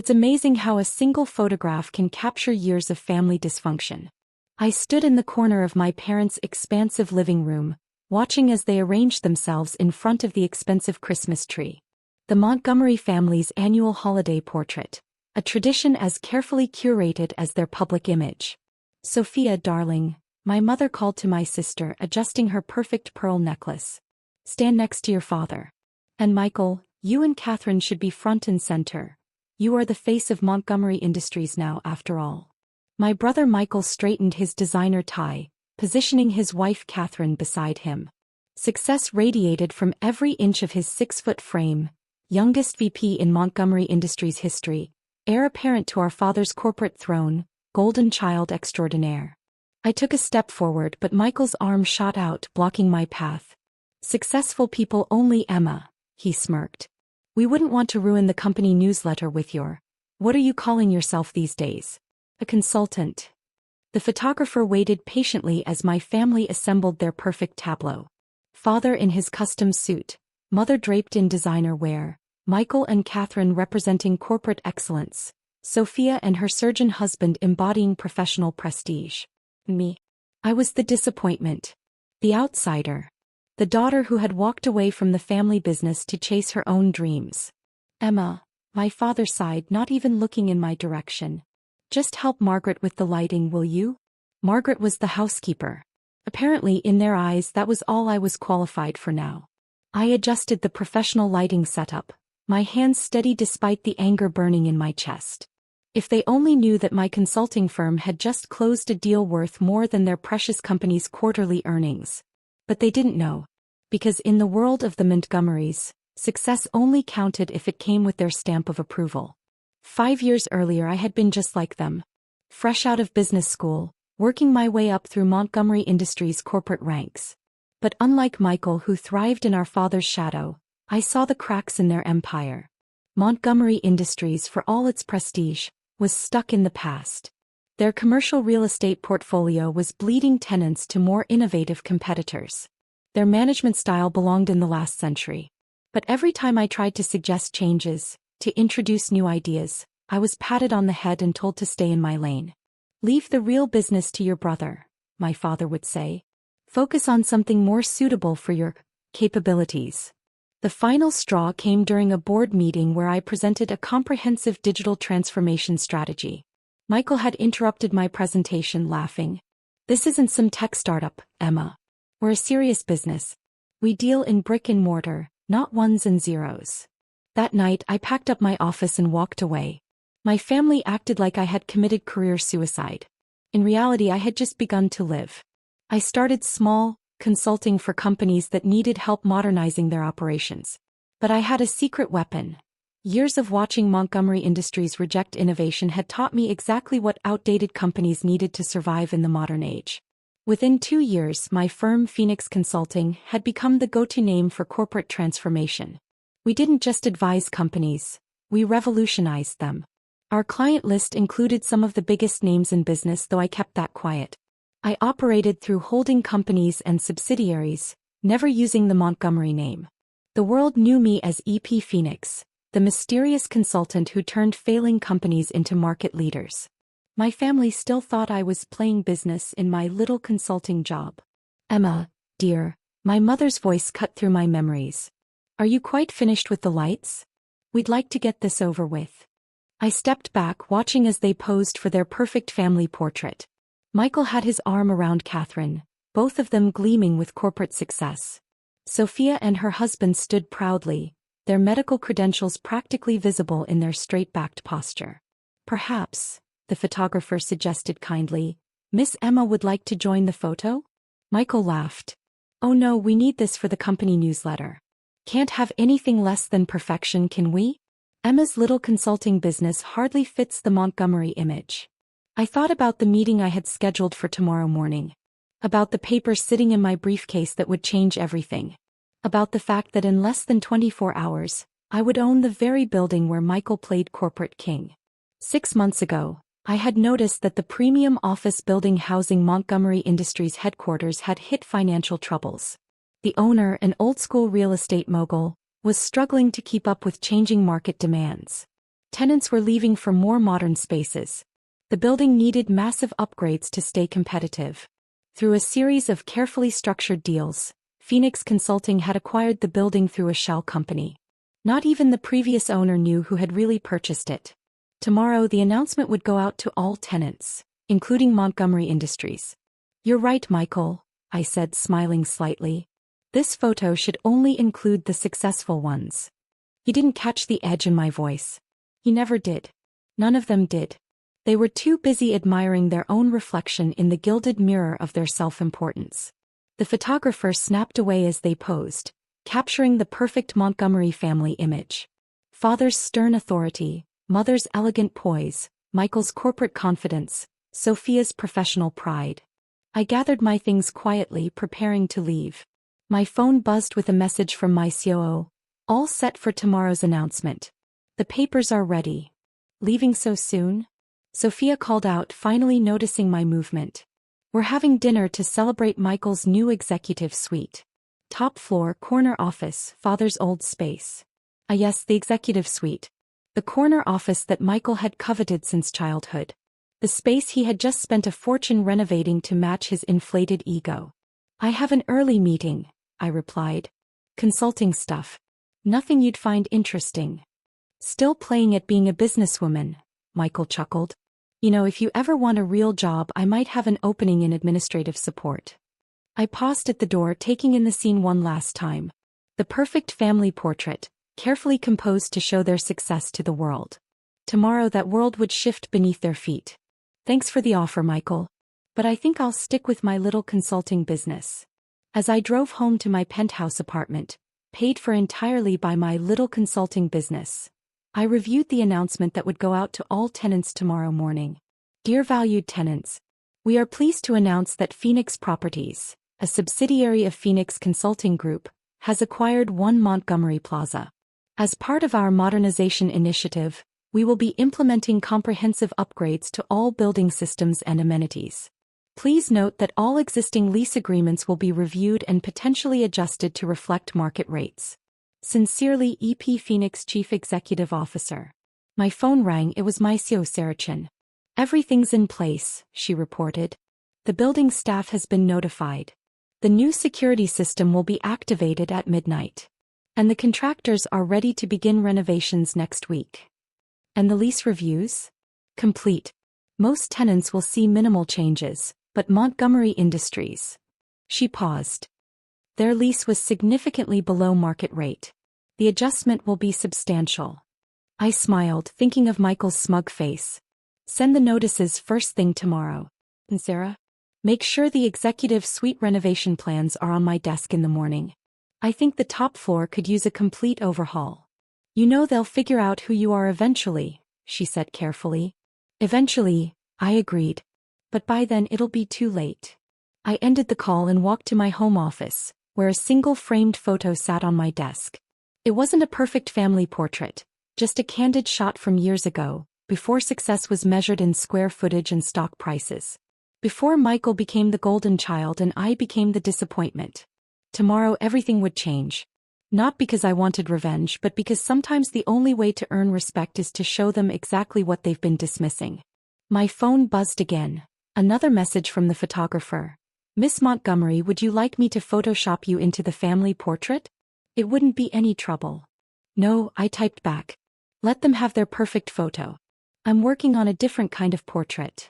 It's amazing how a single photograph can capture years of family dysfunction. I stood in the corner of my parents' expansive living room, watching as they arranged themselves in front of the expensive Christmas tree. The Montgomery family's annual holiday portrait, a tradition as carefully curated as their public image. "Sophia, darling," my mother called to my sister, adjusting her perfect pearl necklace. "Stand next to your father. And Michael, you and Katherine should be front and center. You are the face of Montgomery Industries now, after all." My brother Michael straightened his designer tie, positioning his wife Katherine beside him. Success radiated from every inch of his 6-foot frame. Youngest VP in Montgomery Industries history, heir apparent to our father's corporate throne, golden child extraordinaire. I took a step forward, but Michael's arm shot out, blocking my path. "Successful people only, Emma," he smirked. "We wouldn't want to ruin the company newsletter with your— what are you calling yourself these days? A consultant?" The photographer waited patiently as my family assembled their perfect tableau. Father in his custom suit, mother draped in designer wear, Michael and Katherine representing corporate excellence, Sophia and her surgeon husband embodying professional prestige. Me. I was the disappointment. The outsider. The daughter who had walked away from the family business to chase her own dreams. "Emma," my father sighed, not even looking in my direction. "Just help Margaret with the lighting, will you?" Margaret was the housekeeper. Apparently, in their eyes, that was all I was qualified for now. I adjusted the professional lighting setup, my hands steady despite the anger burning in my chest. If they only knew that my consulting firm had just closed a deal worth more than their precious company's quarterly earnings. But they didn't know. Because in the world of the Montgomerys, success only counted if it came with their stamp of approval. 5 years earlier I had been just like them. Fresh out of business school, working my way up through Montgomery Industries' corporate ranks. But unlike Michael, who thrived in our father's shadow, I saw the cracks in their empire. Montgomery Industries, for all its prestige, was stuck in the past. Their commercial real estate portfolio was bleeding tenants to more innovative competitors. Their management style belonged in the last century. But every time I tried to suggest changes, to introduce new ideas, I was patted on the head and told to stay in my lane. "Leave the real business to your brother," my father would say. "Focus on something more suitable for your capabilities." The final straw came during a board meeting where I presented a comprehensive digital transformation strategy. Michael had interrupted my presentation, laughing. "This isn't some tech startup, Emma. We're a serious business. We deal in brick and mortar, not ones and zeros." That night I packed up my office and walked away. My family acted like I had committed career suicide. In reality, I had just begun to live. I started small, consulting for companies that needed help modernizing their operations. But I had a secret weapon. Years of watching Montgomery Industries reject innovation had taught me exactly what outdated companies needed to survive in the modern age. Within 2 years, my firm, Phoenix Consulting, had become the go-to name for corporate transformation. We didn't just advise companies, we revolutionized them. Our client list included some of the biggest names in business, though I kept that quiet. I operated through holding companies and subsidiaries, never using the Montgomery name. The world knew me as EP Phoenix, the mysterious consultant who turned failing companies into market leaders. My family still thought I was playing business in my little consulting job. "Emma, dear," my mother's voice cut through my memories. "Are you quite finished with the lights? We'd like to get this over with." I stepped back, watching as they posed for their perfect family portrait. Michael had his arm around Katherine, both of them gleaming with corporate success. Sophia and her husband stood proudly, their medical credentials practically visible in their straight-backed posture. "Perhaps," the photographer suggested kindly, "Miss Emma would like to join the photo?" Michael laughed. "Oh no, we need this for the company newsletter. Can't have anything less than perfection, can we? Emma's little consulting business hardly fits the Montgomery image." I thought about the meeting I had scheduled for tomorrow morning. About the papers sitting in my briefcase that would change everything. About the fact that in less than 24 hours, I would own the very building where Michael played corporate king. 6 months ago, I had noticed that the premium office building housing Montgomery Industries headquarters had hit financial troubles. The owner, an old-school real estate mogul, was struggling to keep up with changing market demands. Tenants were leaving for more modern spaces. The building needed massive upgrades to stay competitive. Through a series of carefully structured deals, Phoenix Consulting had acquired the building through a shell company. Not even the previous owner knew who had really purchased it. Tomorrow the announcement would go out to all tenants, including Montgomery Industries. "You're right, Michael," I said, smiling slightly. "This photo should only include the successful ones." He didn't catch the edge in my voice. He never did. None of them did. They were too busy admiring their own reflection in the gilded mirror of their self-importance. The photographer snapped away as they posed, capturing the perfect Montgomery family image. Father's stern authority, mother's elegant poise, Michael's corporate confidence, Sophia's professional pride. I gathered my things quietly, preparing to leave. My phone buzzed with a message from my COO. "All set for tomorrow's announcement. The papers are ready." "Leaving so soon?" Sophia called out, finally noticing my movement. "We're having dinner to celebrate Michael's new executive suite. Top floor, corner office, father's old space." Ah yes, the executive suite. The corner office that Michael had coveted since childhood. The space he had just spent a fortune renovating to match his inflated ego. "I have an early meeting," I replied. "Consulting stuff. Nothing you'd find interesting." "Still playing at being a businesswoman," Michael chuckled. "You know, if you ever want a real job, I might have an opening in administrative support." I paused at the door, taking in the scene one last time. The perfect family portrait, carefully composed to show their success to the world. Tomorrow that world would shift beneath their feet. "Thanks for the offer, Michael. But I think I'll stick with my little consulting business." As I drove home to my penthouse apartment, paid for entirely by my little consulting business, I reviewed the announcement that would go out to all tenants tomorrow morning. "Dear valued tenants, we are pleased to announce that Phoenix Properties, a subsidiary of Phoenix Consulting Group, has acquired One Montgomery Plaza. As part of our modernization initiative, we will be implementing comprehensive upgrades to all building systems and amenities. Please note that all existing lease agreements will be reviewed and potentially adjusted to reflect market rates. Sincerely, EP Phoenix Chief Executive Officer." My phone rang. It was my CEO, Sarachin. "Everything's in place," she reported. "The building staff has been notified. The new security system will be activated at midnight. And the contractors are ready to begin renovations next week." "And the lease reviews?" "Complete. Most tenants will see minimal changes, but Montgomery Industries." She paused. "Their lease was significantly below market rate. The adjustment will be substantial." I smiled, thinking of Michael's smug face. "Send the notices first thing tomorrow. And Sarah? Make sure the executive suite renovation plans are on my desk in the morning. I think the top floor could use a complete overhaul." "You know they'll figure out who you are eventually," she said carefully. "Eventually," I agreed. "But by then it'll be too late." I ended the call and walked to my home office, where a single framed photo sat on my desk. It wasn't a perfect family portrait, just a candid shot from years ago, before success was measured in square footage and stock prices. Before Michael became the golden child and I became the disappointment. Tomorrow everything would change. Not because I wanted revenge, but because sometimes the only way to earn respect is to show them exactly what they've been dismissing. My phone buzzed again. Another message from the photographer. "Miss Montgomery, would you like me to Photoshop you into the family portrait? It wouldn't be any trouble." "No," I typed back. "Let them have their perfect photo. I'm working on a different kind of portrait."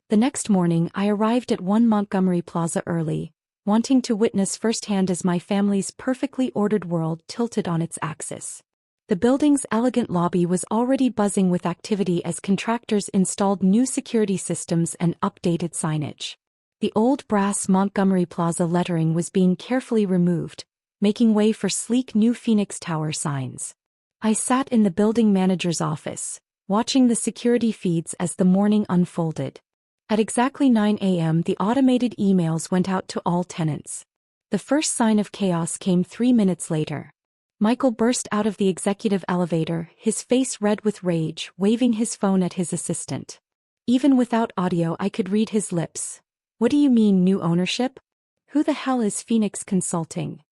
The next morning I arrived at One Montgomery Plaza early, wanting to witness firsthand as my family's perfectly ordered world tilted on its axis. The building's elegant lobby was already buzzing with activity as contractors installed new security systems and updated signage. The old brass Montgomery Plaza lettering was being carefully removed, making way for sleek new Phoenix Tower signs. I sat in the building manager's office, watching the security feeds as the morning unfolded. At exactly 9 a.m. the automated emails went out to all tenants. The first sign of chaos came 3 minutes later. Michael burst out of the executive elevator, his face red with rage, waving his phone at his assistant. Even without audio I could read his lips. "What do you mean, new ownership? Who the hell is Phoenix Consulting?"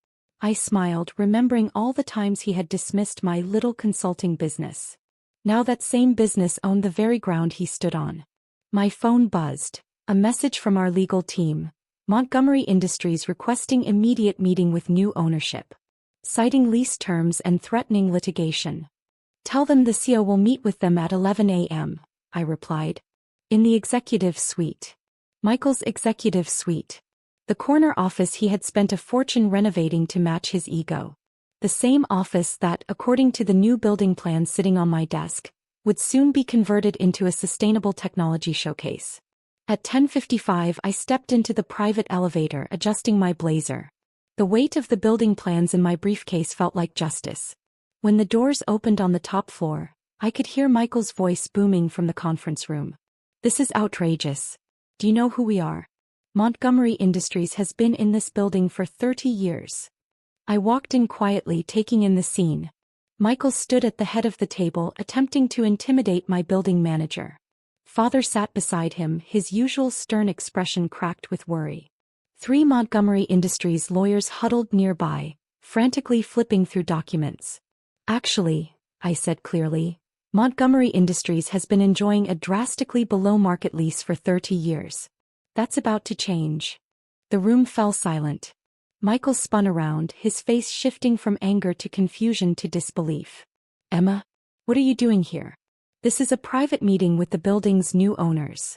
I smiled, remembering all the times he had dismissed my little consulting business. Now that same business owned the very ground he stood on. My phone buzzed. A message from our legal team. Montgomery Industries requesting immediate meeting with new ownership. Citing lease terms and threatening litigation. Tell them the CEO will meet with them at 11 a.m., I replied. In the executive suite. Michael's executive suite. The corner office he had spent a fortune renovating to match his ego. The same office that, according to the new building plans sitting on my desk, would soon be converted into a sustainable technology showcase. At 10:55 I stepped into the private elevator, adjusting my blazer. The weight of the building plans in my briefcase felt like justice. When the doors opened on the top floor, I could hear Michael's voice booming from the conference room. This is outrageous. Do you know who we are? Montgomery Industries has been in this building for 30 years. I walked in quietly, taking in the scene. Michael stood at the head of the table, attempting to intimidate my building manager. Father sat beside him, his usual stern expression cracked with worry. 3 Montgomery Industries lawyers huddled nearby, frantically flipping through documents. Actually, I said clearly, Montgomery Industries has been enjoying a drastically below-market lease for 30 years. That's about to change. The room fell silent. Michael spun around, his face shifting from anger to confusion to disbelief. Emma? What are you doing here? This is a private meeting with the building's new owners.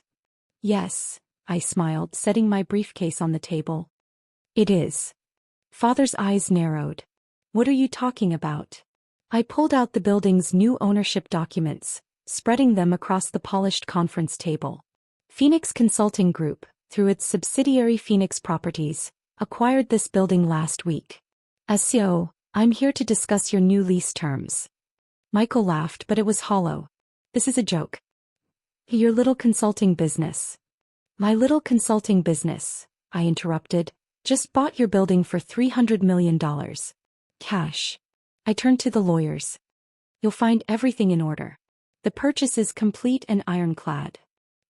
Yes, I smiled, setting my briefcase on the table. It is. Father's eyes narrowed. What are you talking about? I pulled out the building's new ownership documents, spreading them across the polished conference table. Phoenix Consulting Group, through its subsidiary Phoenix Properties, acquired this building last week. As CEO, I'm here to discuss your new lease terms. Michael laughed, but it was hollow. This is a joke. Your little consulting business. My little consulting business, I interrupted, just bought your building for $300 million. Cash. I turned to the lawyers. You'll find everything in order. The purchase is complete and ironclad.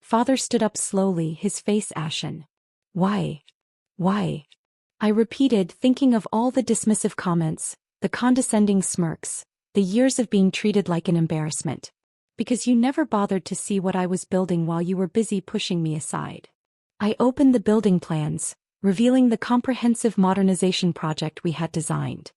Father stood up slowly, his face ashen. Why? Why? I repeated, thinking of all the dismissive comments, the condescending smirks, the years of being treated like an embarrassment. Because you never bothered to see what I was building while you were busy pushing me aside. I opened the building plans, revealing the comprehensive modernization project we had designed.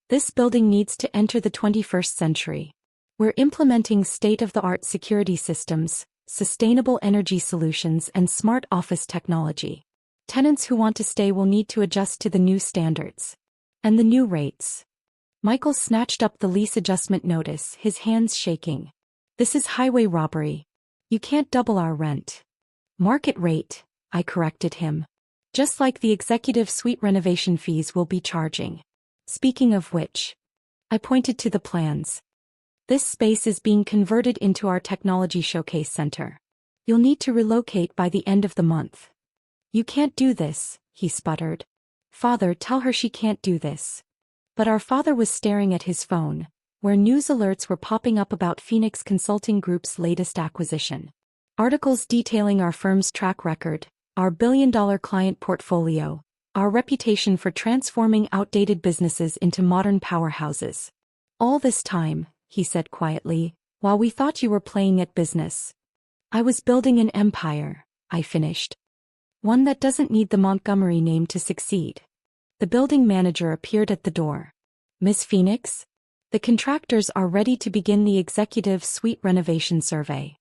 This building needs to enter the 21st century. We're implementing state-of-the-art security systems, sustainable energy solutions, and smart office technology. Tenants who want to stay will need to adjust to the new standards. And the new rates. Michael snatched up the lease adjustment notice, his hands shaking. This is highway robbery. You can't double our rent. Market rate, I corrected him. Just like the executive suite renovation fees we'll be charging. Speaking of which, I pointed to the plans. This space is being converted into our technology showcase center. You'll need to relocate by the end of the month. You can't do this, he sputtered. Father, tell her she can't do this. But our father was staring at his phone, where news alerts were popping up about Phoenix Consulting Group's latest acquisition. Articles detailing our firm's track record, our billion-dollar client portfolio, our reputation for transforming outdated businesses into modern powerhouses. All this time, he said quietly, while we thought you were playing at business. I was building an empire, I finished. One that doesn't need the Montgomery name to succeed. The building manager appeared at the door. Miss Phoenix? The contractors are ready to begin the executive suite renovation survey.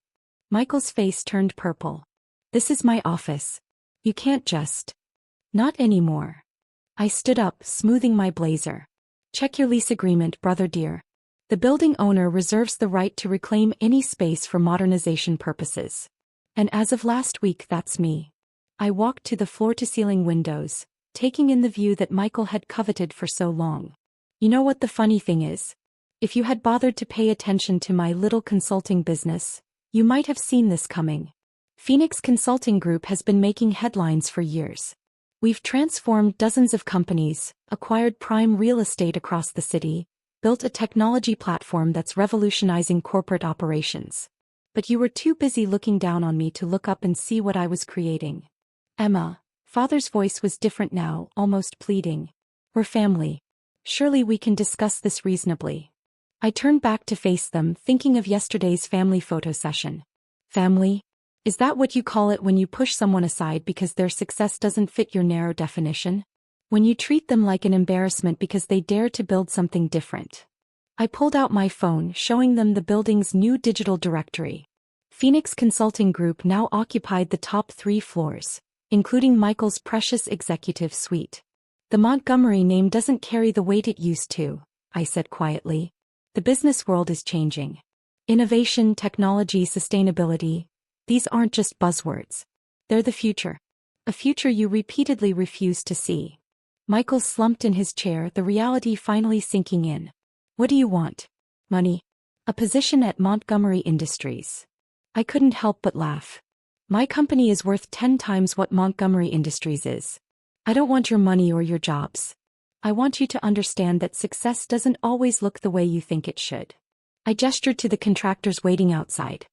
Michael's face turned purple. This is my office. You can't just. Not anymore. I stood up, smoothing my blazer. Check your lease agreement, brother dear. The building owner reserves the right to reclaim any space for modernization purposes. And as of last week, that's me. I walked to the floor-to-ceiling windows, taking in the view that Michael had coveted for so long. You know what the funny thing is? If you had bothered to pay attention to my little consulting business, you might have seen this coming. Phoenix Consulting Group has been making headlines for years. We've transformed dozens of companies, acquired prime real estate across the city, built a technology platform that's revolutionizing corporate operations. But you were too busy looking down on me to look up and see what I was creating. Emma, Father's voice was different now, almost pleading. We're family. Surely we can discuss this reasonably. I turned back to face them, thinking of yesterday's family photo session. Family? Is that what you call it when you push someone aside because their success doesn't fit your narrow definition? When you treat them like an embarrassment because they dare to build something different? I pulled out my phone, showing them the building's new digital directory. Phoenix Consulting Group now occupied the top 3 floors, including Michael's precious executive suite. The Montgomery name doesn't carry the weight it used to, I said quietly. The business world is changing. Innovation, technology, sustainability, these aren't just buzzwords. They're the future. A future you repeatedly refuse to see. Michael slumped in his chair, the reality finally sinking in. What do you want? Money? A position at Montgomery Industries. I couldn't help but laugh. My company is worth 10 times what Montgomery Industries is. I don't want your money or your jobs. I want you to understand that success doesn't always look the way you think it should. I gestured to the contractors waiting outside.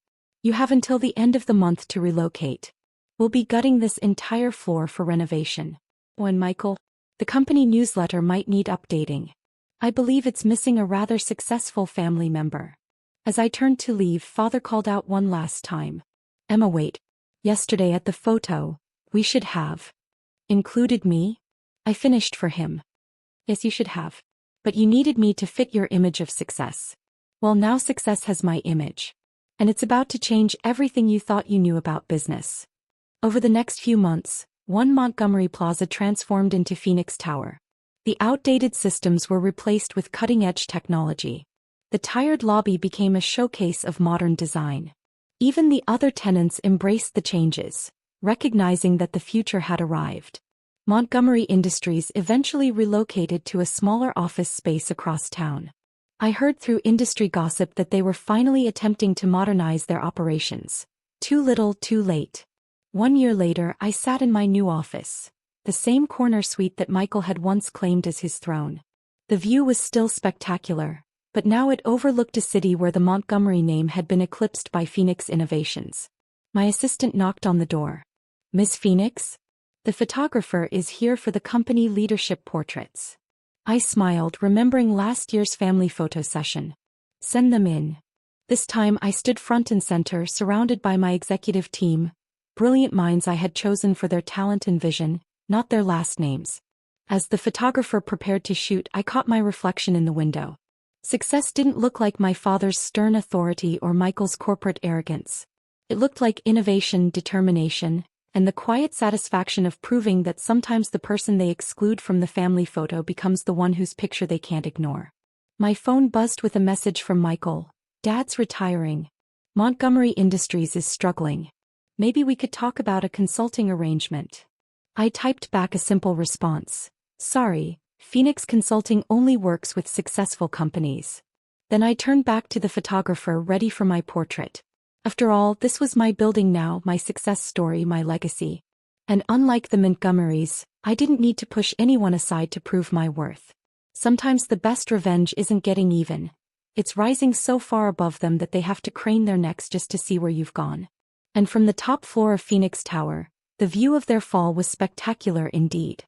You have until the end of the month to relocate. We'll be gutting this entire floor for renovation. When Michael, the company newsletter might need updating. I believe it's missing a rather successful family member. As I turned to leave, Father called out one last time. Emma, wait. Yesterday at the photo, we should have included me? I finished for him. Yes, you should have. But you needed me to fit your image of success. Well, now success has my image. And it's about to change everything you thought you knew about business. Over the next few months, One Montgomery Plaza transformed into Phoenix Tower. The outdated systems were replaced with cutting-edge technology. The tired lobby became a showcase of modern design. Even the other tenants embraced the changes, recognizing that the future had arrived. Montgomery Industries eventually relocated to a smaller office space across town. I heard through industry gossip that they were finally attempting to modernize their operations. Too little, too late. 1 year later, I sat in my new office, the same corner suite that Michael had once claimed as his throne. The view was still spectacular, but now it overlooked a city where the Montgomery name had been eclipsed by Phoenix innovations. My assistant knocked on the door. Miss Phoenix? The photographer is here for the company leadership portraits. I smiled, remembering last year's family photo session. Send them in. This time I stood front and center, surrounded by my executive team, brilliant minds I had chosen for their talent and vision, not their last names. As the photographer prepared to shoot, I caught my reflection in the window. Success didn't look like my father's stern authority or Michael's corporate arrogance. It looked like innovation, determination, and the quiet satisfaction of proving that sometimes the person they exclude from the family photo becomes the one whose picture they can't ignore. My phone buzzed with a message from Michael. Dad's retiring. Montgomery Industries is struggling. Maybe we could talk about a consulting arrangement. I typed back a simple response. Sorry, Phoenix Consulting only works with successful companies. Then I turned back to the photographer, ready for my portrait. After all, this was my building now, my success story, my legacy. And unlike the Montgomerys, I didn't need to push anyone aside to prove my worth. Sometimes the best revenge isn't getting even. It's rising so far above them that they have to crane their necks just to see where you've gone. And from the top floor of Phoenix Tower, the view of their fall was spectacular indeed.